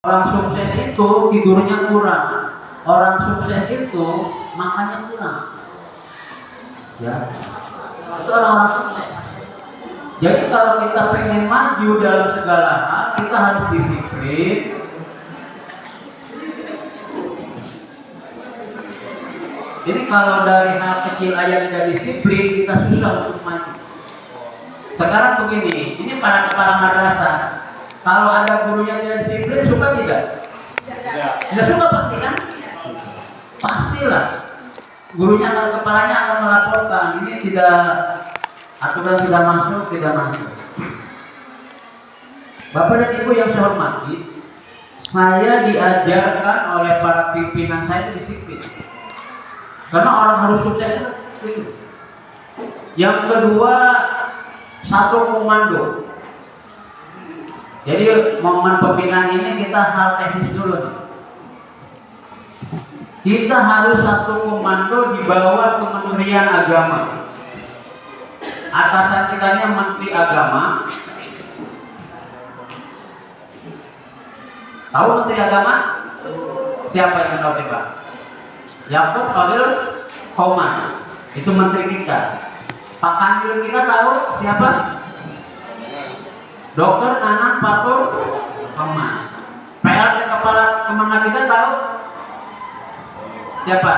Orang sukses itu tidurnya kurang, orang sukses itu makannya kurang. Ya, itu orang-orang sukses. Jadi kalau kita pengen maju dalam segala hal, kita harus disiplin. Jadi kalau dari hal kecil aja tidak disiplin, kita susah untuk maju. Sekarang begini, ini para kepala madrasah. Kalau ada gurunya tidak disiplin, suka tidak? Tidak suka pasti kan? Pastilah. Gurunya atau kepalanya akan melaporkan, ini tidak, aturan tidak masuk, tidak masuk. Bapak dan Ibu yang saya hormati, saya diajarkan oleh para pimpinan saya itu disiplin. Karena orang harus sukses itu. Yang kedua, satu komando. Jadi momen pembinaan ini kita hal teknis dulu nih. Kita harus satu komando di bawah Kementerian Agama. Atasan kitanya Menteri Agama. Tahu Menteri Agama? Siapa yang tahu coba? Yakub Khalil Koman. Itu menteri kita. Pak Kanwil kita tahu siapa? Dokter Nanang Fatur Rahman. PLT Kepala Kemenang kita tahu siapa?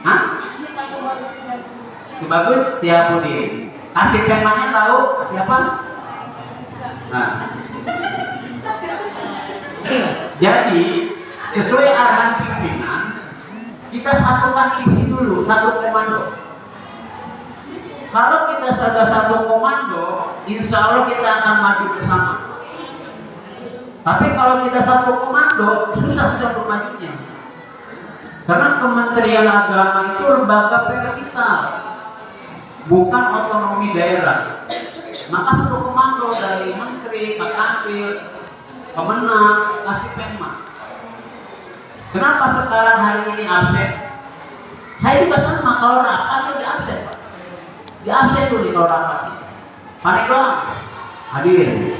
Hah? Bagus Tiapudin. Kasih Penmanya tahu siapa? Nah. Jadi sesuai arahan pimpinan, kita satukan isi dulu, satu komando. Kalau kita sudah satu komando, insya Allah kita akan maju bersama. Tapi kalau kita satu komando, susah untuk majunya. Karena Kementerian Agama itu lembaga kita, bukan otonomi daerah. Maka satu komando dari Menteri, Pak Kanwil, Kemenang, Kasih Penma. Kenapa sekarang hari ini absen? Saya juga sama, kalau rapat itu di absen, Pak. Di absen tuh di rapat. Panik doang. Hadir.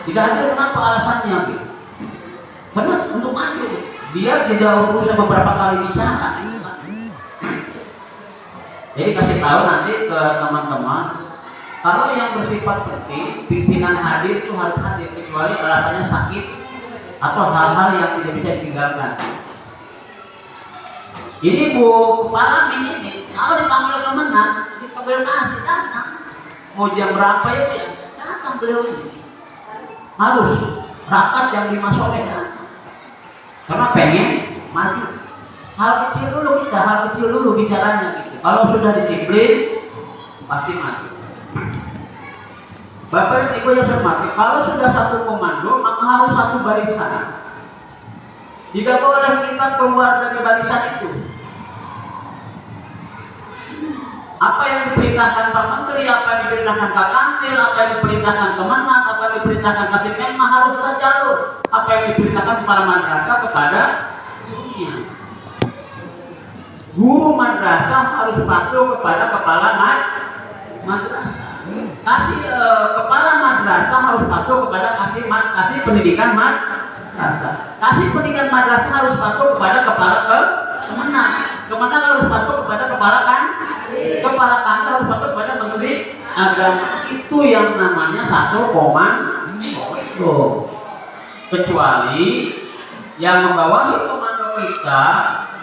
Tidak hadir kenapa alasannya? Gitu. Karena untuk maju, dia tidak usah beberapa kali bicara. Jadi kasih tahu nanti ke teman-teman, kalau yang bersifat penting, pimpinan hadir itu harus hadir kecuali alasannya sakit atau hal-hal yang tidak bisa ditinggalkan. Ini Bu Kepala ini, kalau dipanggil Kemenang, dipanggil kasih datang. Mau jam berapa itu ya? Datang beliau ini. Harus rapat jam 5 sore datang. Karena pengen maju. Hal kecil dulu bicaranya gitu. Kalau sudah disiplin, pasti maju. Bapak dan Ibu yang saya hormati, kalau sudah satu komando, maka harus satu barisan. Tidak boleh kita keluar dari barisan itu. Apa yang diperintahkan Pak Menteri, apa yang diperintahkan Pak Kanwil, apa yang diperintahkan Kemenang, apa yang diperintahkan Kasih Penma harus kita jalur. Apa yang diperintahkan kepala madrasah kepada gurunya. Guru madrasah harus patuh kepada kepala madrasah. Kepala madrasah harus patuh kepada kasih pendidikan madrasah. Kasih pendidikan madrasah harus patuh kepada kepala Kemenang. Kemenang harus patuh kepada kepala Kepala Kanwil harus patuh kepada Menteri Agama. Itu yang namanya satu komando. Kecuali yang membawahi komando kita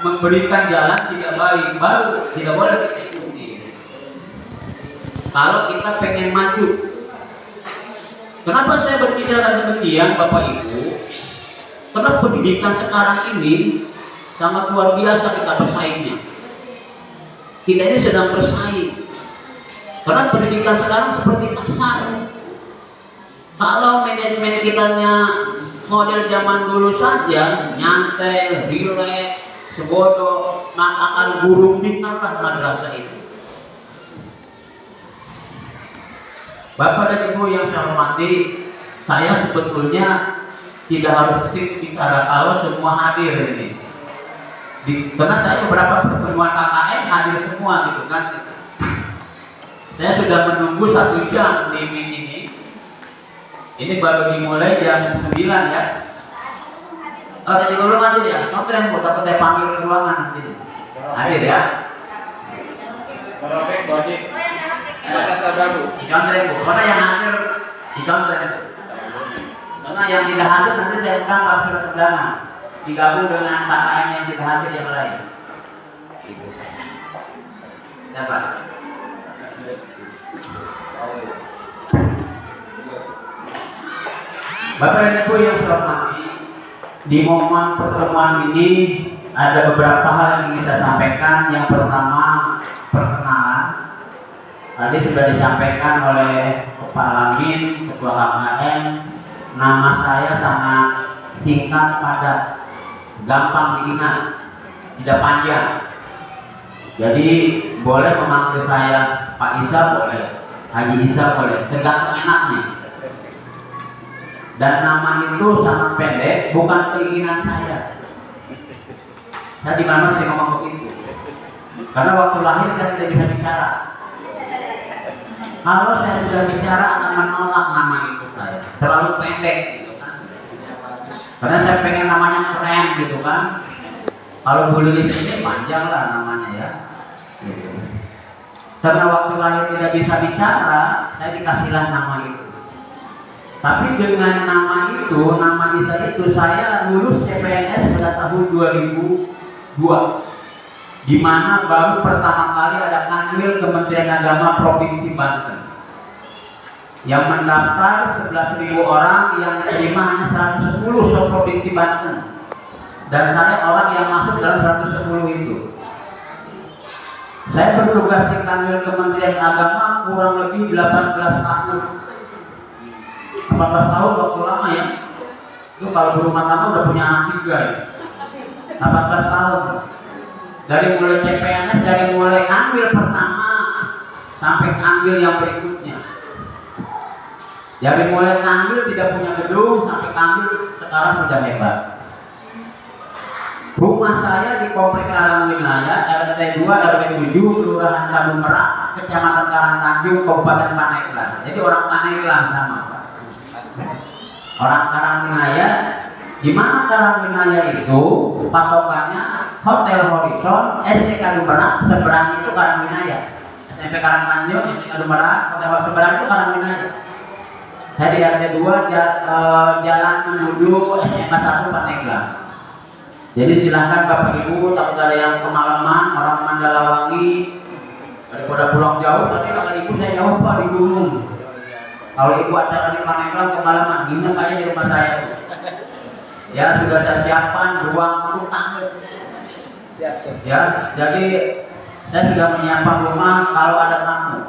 memberikan jalan tidak baik, baru tidak boleh kita ikuti. Kalau kita pengen maju. Kenapa saya berbicara demikian Bapak Ibu? Karena pendidikan sekarang ini sangat luar biasa kita bersaingnya. Kita ini sedang bersaing. Karena pendidikan sekarang seperti pasar. Kalau manajemen kitanya model zaman dulu saja, nyantai, rileks, sebodoh, maka akan gurung tikar madrasah itu. Bapak dan Ibu yang saya hormati, saya sebetulnya tidak harus bicara kalau semua hadir ini. Karena saya beberapa pertemuan KKN hadir semua gitu kan. Saya sudah menunggu 1 jam di meeting ini. Ini baru dimulai jam 9 ya. Oh, jadi belum hadir ya? Kamu keren bu, takut saya panggil ke ruangan nanti. Hadir ya? Merobek wajib. Ada sababu. Ikan keren bu, karena yang hadir ikan keren. Karena yang tidak hadir nanti saya undang kalau sudah undangan digabung dengan KKM yang tidak hadir yang lain. Gitu. Dapat. Bapak dan Ibu yang saya hormati, di momen pertemuan ini ada beberapa hal yang ingin saya sampaikan. Yang pertama, perkenalan. Tadi sudah disampaikan oleh Pak Lamin, Ketua KKM. Nama saya sangat singkat, padat, gampang diingat, tidak panjang. Jadi boleh memanggil saya Pak Isa, boleh, Haji Isa boleh, tergantung enaknya. Dan nama itu sangat pendek, bukan keinginan saya. Saya di mana sering ngomong begitu. Karena waktu lahir saya tidak bisa bicara. Kalau saya sudah bicara akan menolak nama itu saya. Terlalu pendek gitu kan. Karena saya pengen namanya keren gitu kan. Kalau boleh di sini panjang lah namanya ya. Gitu. Karena waktu lahir tidak bisa bicara, saya dikasihlah nama itu. Tapi dengan nama itu, nama Isa itu, saya lulus CPNS pada tahun 2002, di mana baru pertama kali ada kanwil Kementerian Agama Provinsi Banten yang mendaftar 11.000 orang, yang diterima hanya 110 se-Provinsi Banten, dan saya orang yang masuk dalam 110 itu. Saya bertugas di kanwil Kementerian Agama kurang lebih 18 tahun. 18 tahun waktu lama ya. Itu kalau berumah tangga udah punya anak 3 ya. 18 tahun. Dari mulai CPNS, dari mulai ambil pertama sampai ambil yang berikutnya. Dari mulai ambil tidak punya gedung sampai ambil sekarang sudah hebat. Rumah saya di Komplek Karangwinaya, RT 2 RW 7, Kelurahan Tanjung Merak, Kecamatan Karangtanjung, Kabupaten Pandeglang. Jadi orang Pandeglang sama Pak. Orang Karangwinaya, di mana Karangwinaya itu patokannya Hotel Horizon, SD Tanjung Merak, seberang itu Karangwinaya. SMP Karangtanjung, SD Tanjung Merak, Hotel Horizon seberang itu Karangwinaya. Saya di RT 2 jalan menuju SMA 1 Pandeglang. Jadi silahkan Bapak Ibu, takut ada yang kemalaman, orang Mandalawangi, daripada pulang jauh, tapi kata Ibu saya jauh Pak di gunung. Kalau Ibu acara di Pandeglang kemalaman, nginep aja di rumah saya. Ya sudah saya siapkan ruang tamu. Ya, jadi saya sudah menyiapkan rumah kalau ada tamu.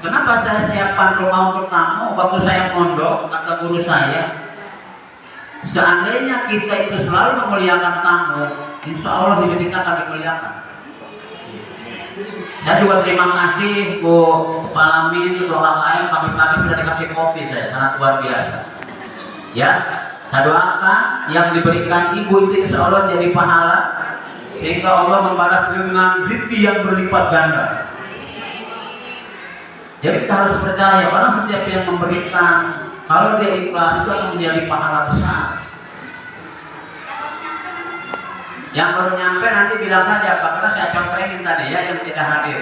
Kenapa saya siapkan rumah untuk tamu? Waktu saya mondok, kata guru saya, seandainya kita itu selalu memuliakan tamu, insya Allah hidup kita akan dimuliakan. Saya juga terima kasih Bu Pak Lamin, Ketua KKM, kami sudah dikasih kopi, saya sangat luar biasa. Ya, saya doakan yang diberikan Ibu itu insya Allah jadi pahala, sehingga Allah membalas dengan rezeki yang berlipat ganda. Jadi kita harus percaya, orang setiap yang memberikan, kalau dia ikhlas itu akan menjadi pahala besar. Yang baru nyampe nanti bilang saja, Pak, karena saya contohin tadi ya yang tidak hadir.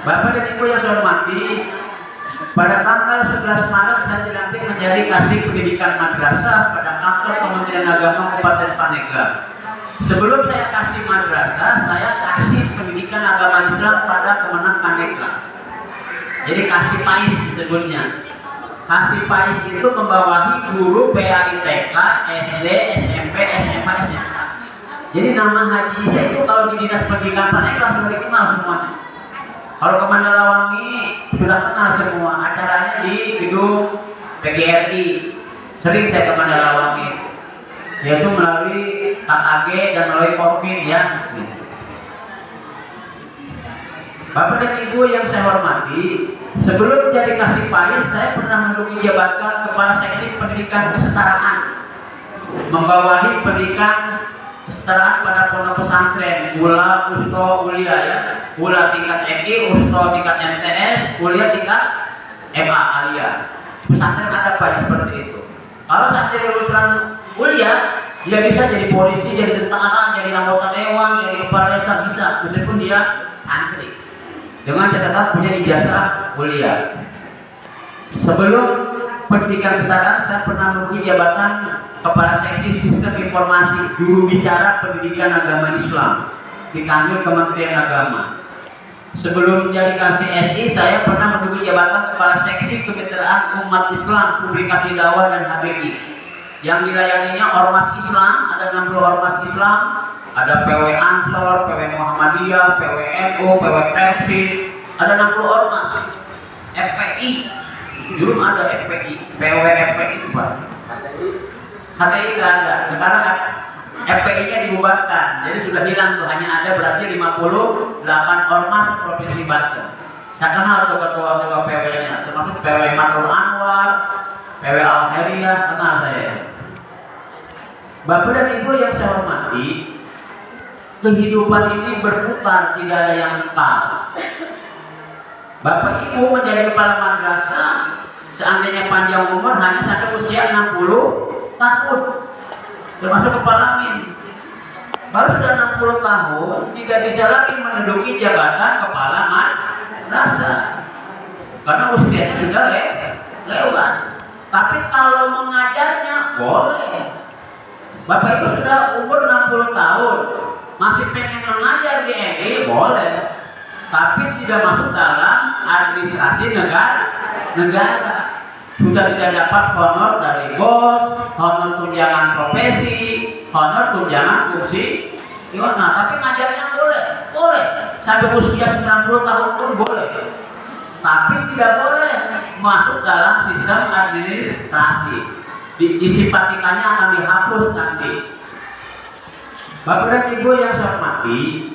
Bapak dan Ibu yang saya hormati, pada tanggal 11 Maret saya dilantik menjadi Kasih Pendidikan Madrasah pada kantor Kementerian Agama Kabupaten Pandeglang. Sebelum saya kasih madrasah, saya kasih pendidikan agama Islam pada Kemenang Pandeglang. Jadi kasih pais disebutnya. Kasih pais itu membawahi guru PAITK, SD, SMP, SMA, SMA. Jadi nama Haji Isa itu kalau di Dinas Pendidikan Pandeglang sudah dikenal semuanya. Kalau ke Mandalawangi sudah kenal semua. Acaranya di gedung PGRI. Sering saya ke Mandalawangi, yaitu melalui KKG dan melalui Korpin ya. Bapak dan Ibu yang saya hormati, sebelum jadi Kasih Pais, saya pernah menduduki jabatan Kepala Seksi Pendidikan Kesetaraan, membawahi pendidikan kesetaraan pada pondok pesantren, Ula, Usto, Ulia ya, Ula tingkat MI, Usto tingkat MTS, Ulia tingkat MA Alia. Pesantren ada Pak seperti itu. Kalau sampai lulusan kuliah, dia bisa jadi polisi, jadi tentara, jadi anggota dewan, jadi kepala desa bisa, meskipun dia santri. Dengan catatan punya ijazah kuliah. Sebelum pendidikan kesetaraan, saya pernah menduduki jabatan Kepala Seksi Sistem Informasi Juru Bicara Pendidikan Agama Islam di kantor Kementerian Agama. Sebelum menjadi KCSI, saya pernah menduduki jabatan Kepala Seksi Kemitraan Umat Islam Publikasi Dakwah dan HBI yang dilayaninya ormas Islam, ada 60 ormas Islam, ada PW Ansor, PW Muhammadiyah, PW NU, PW Persi, ada 60 ormas. FPI, dulu ada FPI, PW FPI itu Pak. HTI nggak ada, sekarang FPI-nya dibubarkan, jadi sudah hilang tuh, hanya ada berarti 58 ormas Provinsi Banten. Saya kenal tuh ketua-ketua PW-nya, termasuk PW Matul Anwar, PW Al-Heriyah, kenal saya. Bapak dan Ibu yang saya hormati, kehidupan ini berputar, tidak ada yang kekal. Bapak Ibu menjadi kepala madrasah, seandainya panjang umur hanya sampai usia 60 tahun, termasuk kepala min. Kalau sudah 60 tahun, tidak bisa lagi menduduki jabatan kepala madrasah, karena usianya sudah lewat. Tapi kalau mengajarnya boleh. Bapak Ibu sudah umur 60 tahun, masih pengen mengajar di MI boleh, tapi tidak masuk dalam administrasi negara. Sudah tidak dapat honor dari bos, honor tunjangan profesi, honor tunjangan fungsi. Nah, tapi ngajarnya boleh sampai usia 90 tahun pun boleh. Tapi tidak boleh masuk dalam sistem administrasi. Disipatikannya akan dihapus nanti. Bapak dan Ibu yang saya hormati,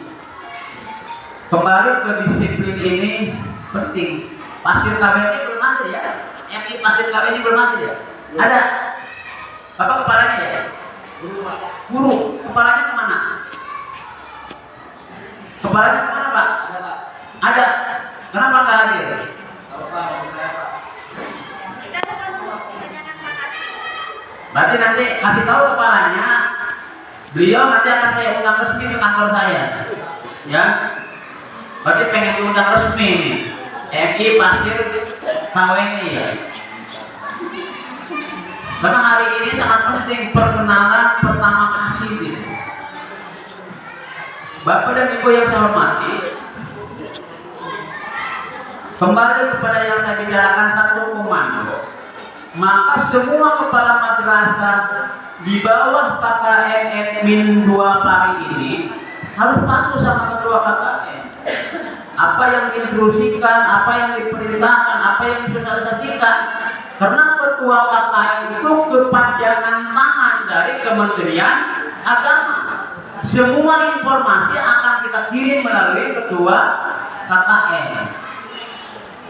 kembali ke disiplin ini penting. Pasir KBN belum ada ya? Yang pasir KBN belum ada ya? Ada. Bapak kepalanya ya? Guru. Kepalanya kemana? Kepalanya kemana Pak? Ada. Kenapa nggak hadir? Berarti nanti kasih tahu kepalanya, beliau nanti akan saya undang resmi ke kantor saya. Ya. Berarti pengen diundang resmi nih. MI Pasir KWNI. Karena hari ini sangat penting perkenalan pertama kasih gitu. Bapak dan Ibu yang saya hormati, kembali kepada yang saya bicarakan satu komando. Maka semua kepala madrasah di bawah KKN Admin 2 Pari ini harus patuh sama ketua KKN. Apa yang diinstruksikan, apa yang diperintahkan, apa yang disosialisasikan. Karena ketua KKN itu kepanjangan tangan dari Kementerian Agama. Semua informasi akan kita kirim melalui ketua KKN.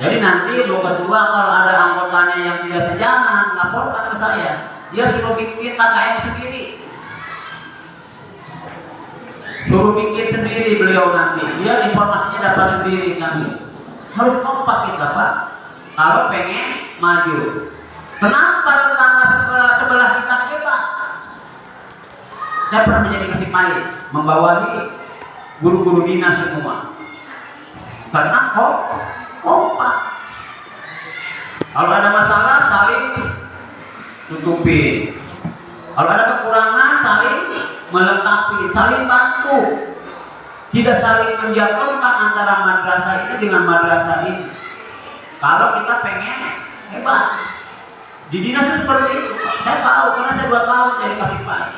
Jadi nanti Bu Ketua kalau ada anggotanya yang tidak sejalan, laporkan ke saya. Dia suruh bikin KKN sendiri. Suruh bikin sendiri beliau nanti. Dia informasinya dapat sendiri kami. Harus kompak kita Pak. Kalau pengen maju. Kenapa tetangga sebelah kita Pak? Saya pernah menjadi kasih pahit, membawahi guru-guru dinas semua. Karena kompak. Kalau ada masalah saling tutupi. Kalau ada kekurangan saling melengkapi, saling bantu. Tidak saling menjatuhkan antara madrasah ini dengan madrasah ini. Kalau kita pengen hebat, di dinas itu seperti itu. Saya tahu karena saya 2 tahun jadi kasih pahit.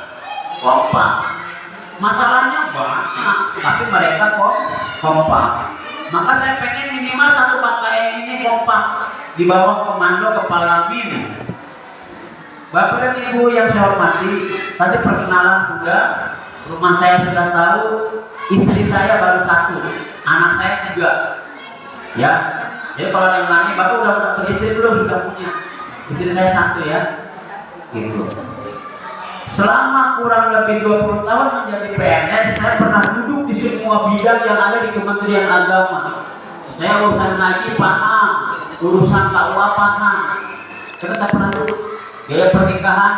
Kompak. Masalahnya banyak, tapi mereka kompak. Maka saya pengen minimal satu KKN ini kompak di bawah komando kepala BIN. Bapak dan Ibu yang saya hormati, tadi perkenalan sudah, rumah saya sudah tahu, istri saya baru 1, anak saya 3. Ya, jadi kalau yang lain, Bapak udah punya istri belum? Sudah punya. Istri saya 1 ya, gitu. Selama kurang lebih 20 tahun menjadi PNS, saya pernah duduk di semua bidang yang ada di Kementerian Agama. Saya urusan haji paham, urusan KUA paham. Kita pernah duduk. Biaya pernikahan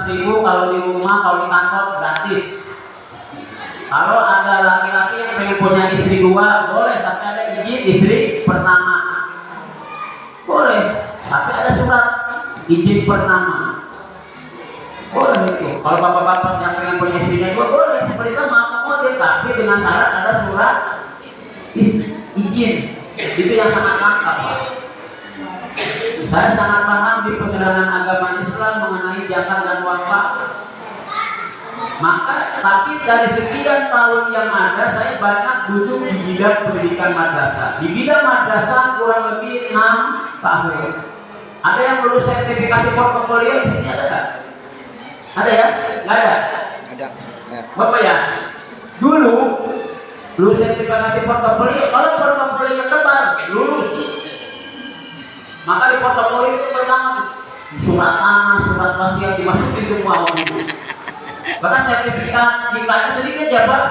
600.000 kalau di rumah, kalau di kantor gratis. Kalau ada laki-laki yang pengen punya istri dua, boleh, tapi ada izin istri pertama. Boleh, tapi ada surat izin pertama. Boleh itu. Kalau bapak-bapak yang pengen punya istrinya dua, boleh. Pemerintah mengakomodir, tapi dengan syarat ada surat izin. Itu yang sangat langka, Pak. Saya sangat paham di penerangan agama Islam mengenai zakat dan wakaf. Maka, tapi dari sekian tahun yang ada, saya banyak duduk di bidang pendidikan madrasah. Di bidang madrasah kurang lebih 6 tahun. Ada yang lulus sertifikasi portofolio di sini, ada nggak? Ada ya? Nggak ada? Ada. Bapak ya? Dulu lulus sertifikasi portofolio, kalau portofolio tebal, lulus. Maka di portofolio itu pertama surat tanah, surat wasiat dimasukin semua orang itu. Bahkan sertifikat diklatnya sedikit ya Pak.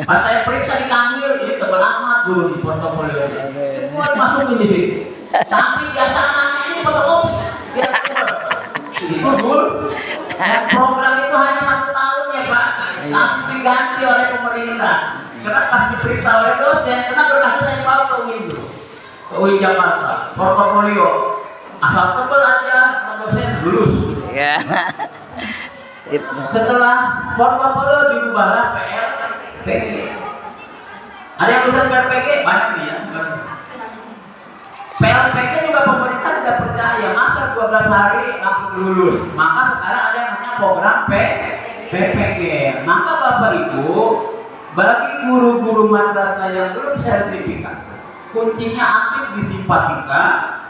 Pas saya periksa di kanwil, ini tebal amat dulu di portofolio. Semua dimasukin di sini. Tapi jasa anaknya ini fotokopi. Biar tebal. Itu dulu. Dan program itu hanya 1 tahun ya Pak. Tapi diganti oleh pemerintah. Karena pas diperiksa oleh dosen, karena berkasnya saya bawa ke UIN dulu. Ke UIN Jakarta, portofolio. Asal tebal aja, kata dosen lulus. Iya. Setelah portofolio diubahlah PLPG. Ada yang tulisan PLPG? Banyak nih ya. PLPG juga pemerintah tidak percaya, masa 12 hari langsung lulus. Maka sekarang ada yang namanya program PPG. Maka Bapak Ibu, bagi guru-guru madrasah yang belum sertifikat, kuncinya aktif di Simpatika,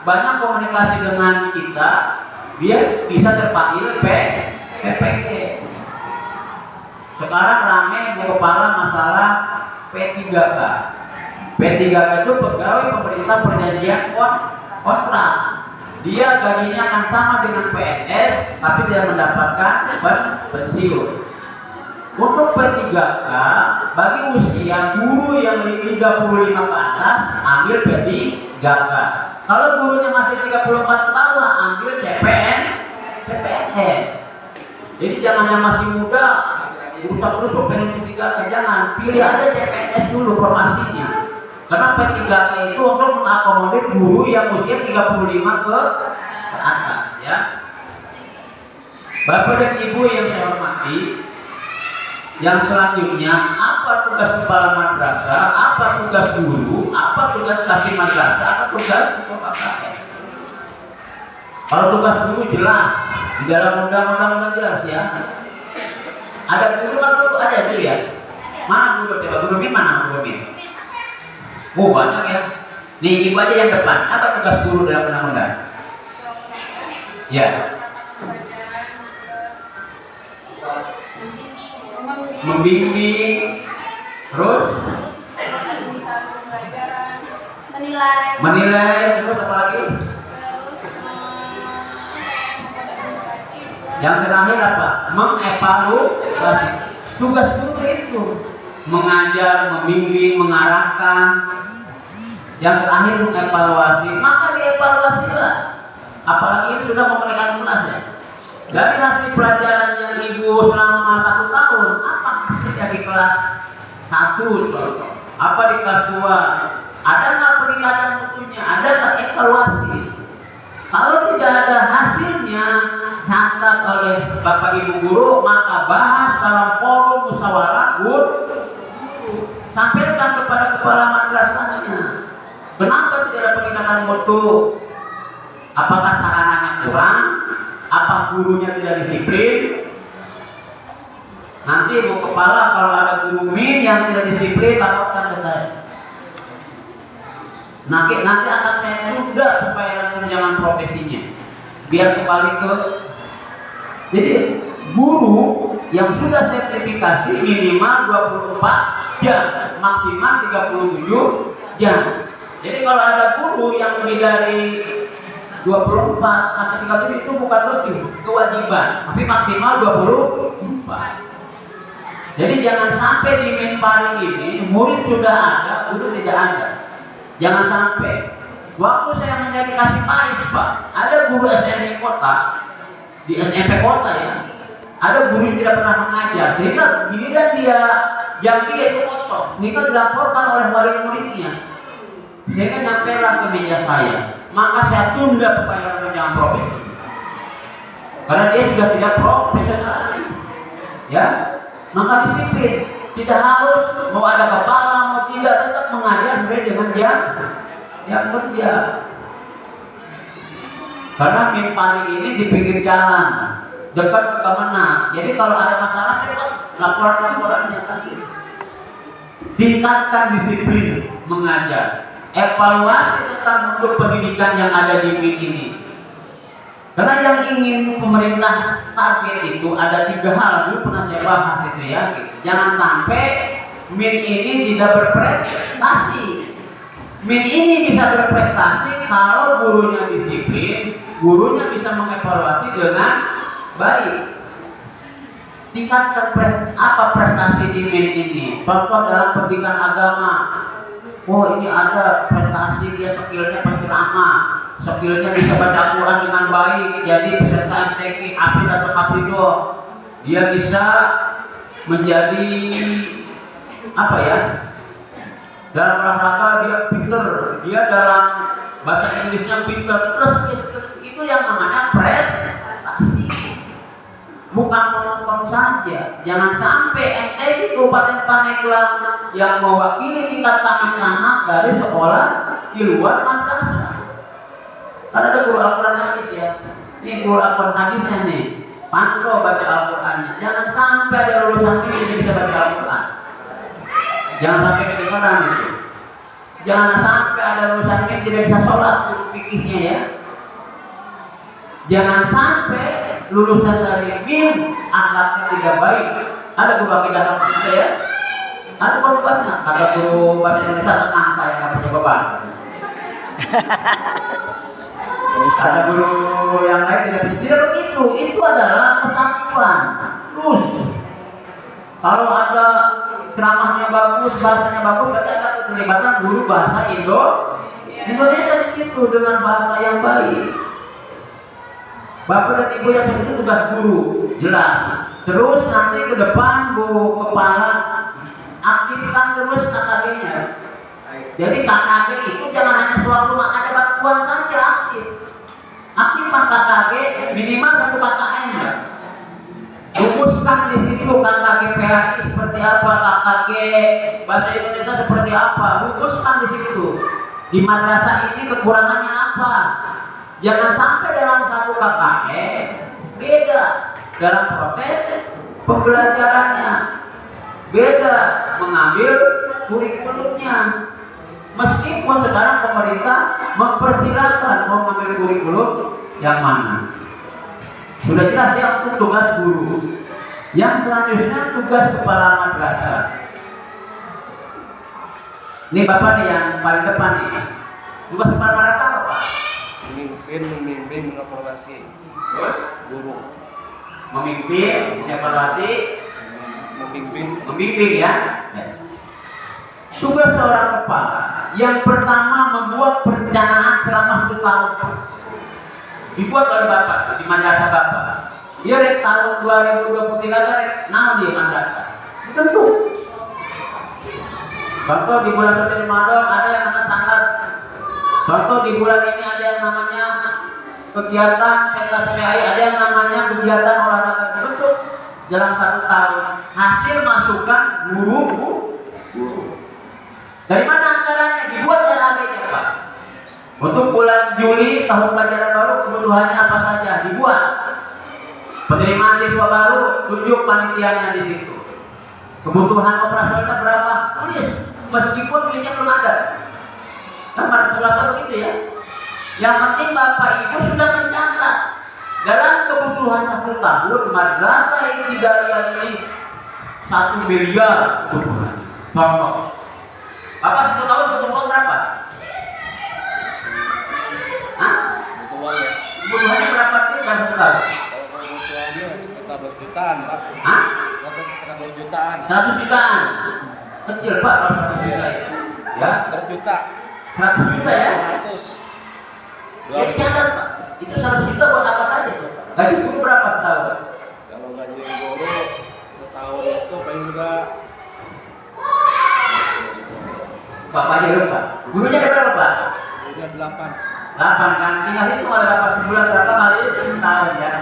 banyak komunikasi dengan kita, biar bisa terpanggil PPG. Sekarang rame di kepala masalah P3K. P3K itu pegawai pemerintah perjanjian kontrak. Dia gajinya akan sama dengan PNS, tapi dia mendapatkan pensiun. Untuk P3K, bagi usia guru yang 35 ke atas, ambil P3K. Kalau gurunya masih 34 tahun, ambil CPNS. Jadi jangan yang masih muda, usah-usah pengen P3K, jangan. Pilih aja CPNS dulu formasinya. Karena P3K itu untuk mengakomodir guru yang usia 35 ke atas, ya. Bapak dan Ibu yang saya hormati, yang selanjutnya, apa tugas kepala madrasah, apa tugas guru, apa tugas kasih madrasah, apa tugas ketua KKN. Kalau tugas guru jelas di dalam undang-undang jelas ya. Ada guru kan dulu ada itu ya. Mana guru coba guru ini mana guru ini? Oh banyak ya. Nih ibu aja yang depan. Apa tugas guru dalam undang-undang? Ya. Membimbing, terus menilai, terus apa lagi? Yang terakhir apa? Mengevaluasi. Tugas guru itu mengajar, membimbing, mengarahkan. Yang terakhir mengevaluasi. Maka dievaluasilah. Apalagi ini sudah memberikan kelas ya. Dari hasil pelajaran yang ibu selama 1 tahun, apa hasilnya di kelas 1? Apa di kelas 2? Ada nggak peningkatan mutunya? Ada nggak evaluasi? Kalau tidak ada hasilnya, catat oleh Bapak Ibu guru, maka bahas dalam forum musyawarah guru. Sampaikan kepada kepala madrasahnya. Kenapa tidak ada peningkatan mutu? Apakah sarananya kurang? Apa gurunya tidak disiplin? Nanti ibu kepala kalau ada guru min yang tidak disiplin, laporkan ke saya. Nanti akan saya tunda supaya langsung jangan profesinya. Biar kembali ke. Jadi guru yang sudah sertifikasi minimal 24 jam, maksimal 37 jam. Jadi kalau ada guru yang lebih dari 24 sampai 37 itu bukan lebih kewajiban, tapi maksimal 24. Jadi jangan sampai di Minparing ini murid sudah ada, guru tidak ada. Jangan sampai. Waktu saya menjadi kasih Pais Pak, ada guru SMI kota, di SMP kota ya, ada guru yang tidak pernah mengajar, sehingga giliran dia itu kosong, sehingga dilaporkan oleh wali muridnya, sehingga nyampailah ke meja saya, maka saya tunda pembayaran tunjangan profesi, karena dia sudah tidak profesional lagi, ya, maka disiplin, tidak harus mau ada kepala mau tidak, tetap mengajar sesuai dengan yang kerja. Karena Mimpani ini di pinggir jalan, dekat ke Kemenang. Jadi kalau ada masalah cepat laporan-laporannya tadi. Tingkatkan disiplin mengajar. Evaluasi tentang mutu pendidikan yang ada di MIN ini. Karena yang ingin pemerintah target itu ada 3 hal. Dulu pernah saya bahas itu ya. Jangan sampai MIN ini tidak berprestasi. MIN ini bisa berprestasi kalau gurunya disiplin, gurunya bisa mengevaluasi dengan baik. Tingkatkan apa prestasi di MIN ini? Contoh dalam pendidikan agama. Oh, ini ada prestasi dia skillnya penceramah, skillnya bisa baca Quran dengan baik, jadi peserta MTQ, Hafiz atau Hafidho. Dia bisa menjadi apa ya? Dalam olahraga dia pinter, dia dalam bahasa Inggrisnya pinter, terus itu yang namanya prestasi. Bukan menonton saja. Jangan sampai MTQ Kabupaten Pandeglang yang mewakili tingkat anak-anak dari sekolah di luar madrasah. Karena ada guru Al-Quran hadis ya. Ini guru Al-Quran hadisnya nih. Pantau baca Al-Qurannya. Jangan sampai ada lulusan ini yang bisa baca Al-Quran. Jangan sampai kedengaran itu. Jangan sampai ada lulusan ini tidak bisa sholat fikihnya ya. Jangan sampai lulusan dari MIN akhlaknya tidak baik. Ada guru akidah kita ya. Ada banyak. Kata guru bahasa Indonesia tenang saya nggak punya beban. Ada guru yang lain tidak begitu. Itu adalah kesatuan. Terus kalau ada ceramahnya bagus, bahasanya bagus, berarti ada keterlibatan guru bahasa Indonesia di situ dengan bahasa yang baik. Bapak dan Ibu yang itu tugas guru, jelas. Terus nanti ke depan Bu Kepala aktifkan terus KKG-nya. Jadi KKG itu jangan hanya sewaktu ada bantuan saja aktif. Aktifkan KKG minimal 1 KKN ya. Rumuskan di situ KKG PHI seperti apa, KKG bahasa Indonesia seperti apa. Rumuskan di situ. Di madrasah ini kekurangannya apa? Jangan sampai dalam 1 KKN beda dalam proses pembelajarannya, beda mengambil kurikulumnya. Meskipun sekarang pemerintah mempersilahkan mau mengambil kurikulum yang mana. Sudah jelas dia untuk tugas guru. Yang selanjutnya tugas kepala madrasah. Ini Bapak nih yang paling depan nih. Tugas kepala madrasah apa? Memimpin, mengevaluasi guru. Memimpin, mengevaluasi, membimbing ya. Tugas seorang kepala yang pertama membuat perencanaan selama 1 tahun. Dibuat oleh Bapak di madrasah Bapak. Dia rek tahun 2023 rek dia madrasah. Tentu. Contoh di bulan Ramadan ada yang akan sangat. Contoh di bulan ini ada yang namanya kegiatan pentas PAI, ada yang namanya kegiatan olahraga. Bentuk dalam 1 tahun hasil masukan guru. Dari mana anggarannya? Dibuat RAG-nya Pak. Untuk bulan Juli tahun pelajaran baru kebutuhannya apa saja dibuat. Penerimaan siswa baru tunjuk panitianya di situ. Kebutuhan operasionalnya berapa? Tulis. Meskipun duitnya belum ada. Kan pada swasta begitu ya. Yang penting Bapak Ibu sudah mencatat dalam kebutuhan 1 tahun madrasah ini tidak ini 1 miliar kebutuhan. Contoh. Bapak 1 tahun butuh uang berapa? Hah? Butuh uang ya? Kebutuhannya berapa duit dan bukan? Kebutuhannya sekitar 12 jutaan Pak. Hah? Sekitar 12 jutaan. 100 jutaan. Kecil Pak kalau 100 juta ya. 100 juta. 100 juta ya? 200. Jadi catat Pak. Itu 100 juta buat apa saja tuh? Gaji guru berapa setahun? Kalau gaji guru setahun itu paling juga Bapak aja lupa. Gurunya ada berapa Pak? udah 8. 8 kan? Tinggal itu ada dapat sebulan berapa kali itu setahun ya.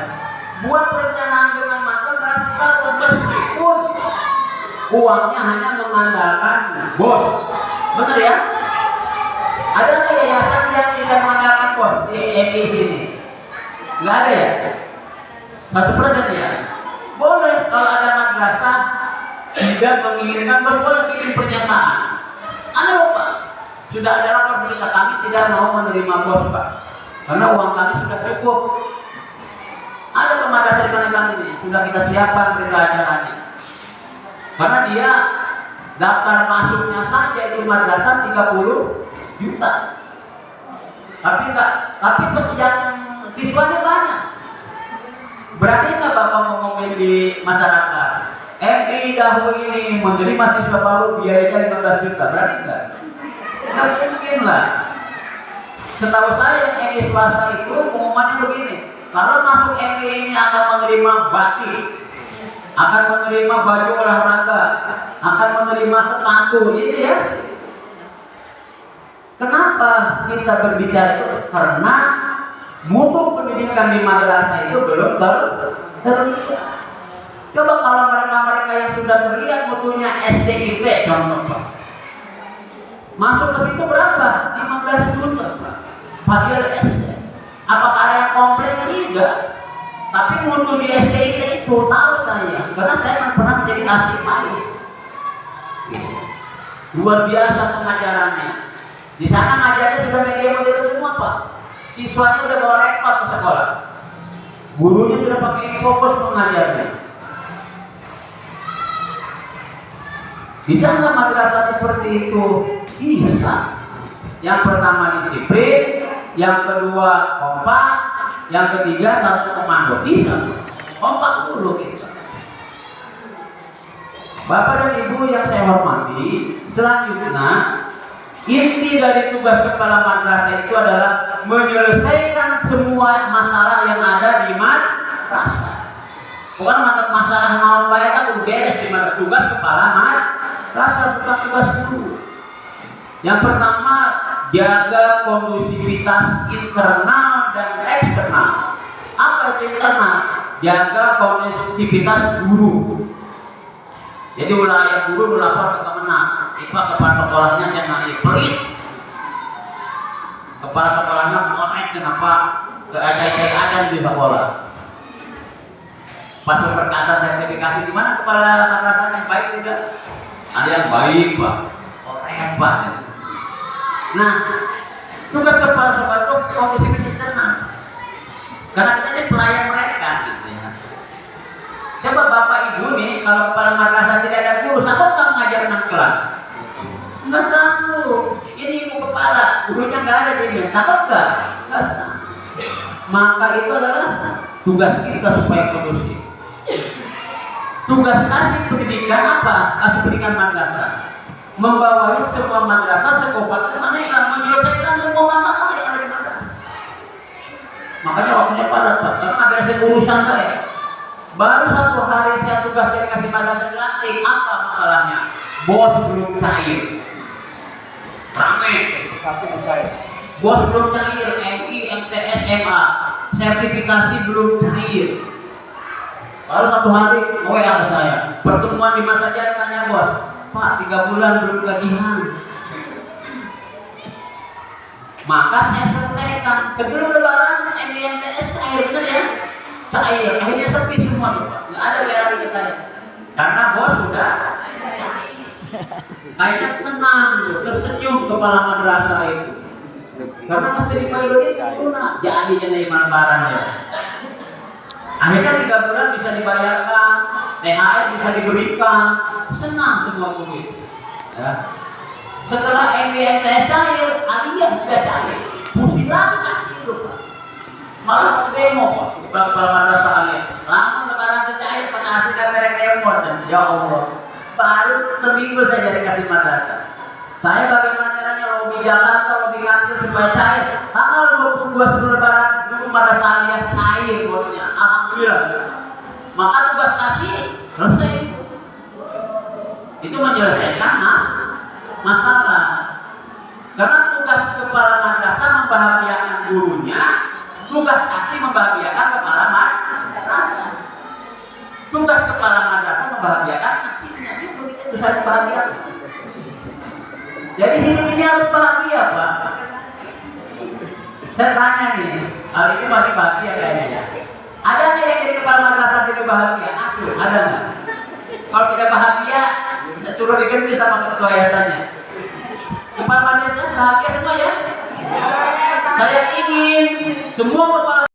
Buat perencanaan dengan matang dan kalau meskipun uangnya hanya mengandalkan bos. Benar ya? Ada nggak yayasan yang tidak mengandalkan bos di MI sini? Nggak ada ya? 1% ya? Boleh kalau ada madrasah tidak menginginkan bos, boleh bikin pernyataan. Anda lupa, sudah ada lapor berita kami tidak mau menerima bos Pak, karena uang kami sudah cukup. Ada pemadrasah di mana ini sudah kita siapkan berita acaranya, karena dia daftar masuknya saja itu madrasah 30 juta, tapi yang siswanya banyak. Berarti nggak Bapak ngomongin di masyarakat? MI dahulu ini menerima siswa baru biayanya 15 juta, berarti enggak? Enggak mungkin lah. Setahu saya yang MI swasta itu pengumumannya begini, kalau masuk MI ini akan menerima batik, akan menerima baju olahraga, akan menerima sepatu, gitu ya. Kenapa kita berbicara itu? Karena mutu pendidikan di madrasah itu belum terlihat. Coba kalau mereka yang sudah terlihat mutunya SDIT contoh Pak, masuk ke situ berapa? 15 juta Pak. Padahal SD. Apakah ada yang komplain? Tidak. Tapi mutu di SDIT itu tahu saya, karena saya pernah menjadi asli main. Luar biasa pengajarannya. Di sana ngajarnya sudah media modern semua Pak. Siswanya udah bawa laptop ke sekolah. Gurunya sudah pakai fokus mengajarnya. Bisa nggak madrasah seperti itu? Bisa. Yang pertama disiplin, yang kedua kompak, yang ketiga satu komando. Bisa. Kompak dulu kita. Bapak dan Ibu yang saya hormati, selanjutnya inti dari tugas kepala madrasah itu adalah menyelesaikan semua masalah yang ada di madrasah. Bukan masalah naon bae kan kudu beres di mana tugas kepala madrasah, bukan tugas guru. Yang pertama, jaga kondusivitas internal dan eksternal. Apa itu internal? Jaga kondusivitas guru. Jadi ulah guru melapor ke Kemenang, Pak kepala sekolahnya jangan pelit. Kepala sekolahnya ngonek kenapa keacai-acai aja di sekolah. Pas berkata sertifikasi gimana kepala madrasahnya baik tidak? Ada yang baik Pak, orang Pak. Nah, tugas kepala sekolah itu kondisi internal. Karena kita ini pelayan mereka, gitu ya. Coba Bapak Ibu nih, kalau kepala madrasah tidak ada guru, sanggup nggak mengajar 6 kelas? Enggak sanggup. Ini ibu kepala, gurunya nggak ada di sini, sanggup nggak? Nggak sanggup. Maka itu adalah tugas kita supaya kondusif. Tugas kasih pendidikan apa? Kasih pendidikan madrasah membawahi semua madrasah sekabupaten Magelang menyelesaikan semua masalah yang ada di madrasah. Makanya waktunya padat Pak, karena ada urusan saya. Baru 1 hari saya tugas dari kasih madrasah dilatih. Apa masalahnya? Bos belum cair. Rame. Kasih cair. Bos belum cair. MI, MTS, MA. Sertifikasi belum cair. Baru 1 hari, WA ke saya. Pertemuan di masa jalan tanya bos, Pak 3 bulan belum gajian. Maka saya selesaikan sebelum lebaran MTS cair bener ya, cair. Akhirnya sepi semua tuh Pak, nggak ada WA lagi saya. Karena bos sudah cair. Akhirnya tenang, tersenyum kepala madrasah itu. Karena mesti dibayar itu jadi jadi lebaran ya. Akhirnya 3 bulan bisa dibayarkan, THR bisa diberikan, senang semua guru. Ya. Setelah MTS cair, aliyah sudah cair, pusilan kasih itu Pak. Malah demo Pak, kepala madrasah aliyah. Lama lebaran cair, pengasih dan merek demo dan ya Allah. Baru seminggu saya jadi kasih madrasah. Saya bagaimana caranya lobby Jakarta, lobby kantor supaya cair. Tanggal 22 sebelum lebaran, guru guru madrasah aliyah cair bonusnya, alhamdulillah. Maka tugas kasih selesai. Itu menyelesaikan masalah. Karena tugas kepala madrasah membahagiakan gurunya, tugas kasih membahagiakan kepala madrasah. Tugas kepala madrasah membahagiakan kasihnya, itu saling bahagia. Jadi hidup ini harus bahagia, Pak. Saya tanya nih, hari ini masih bahagia kayaknya. Ada nggak yang jadi kepala madrasah jadi bahagia? Aduh, ada nggak? Kalau tidak bahagia, saya suruh diganti sama ketua yayasannya. Kepala madrasah bahagia semua ya? Saya ingin semua kepala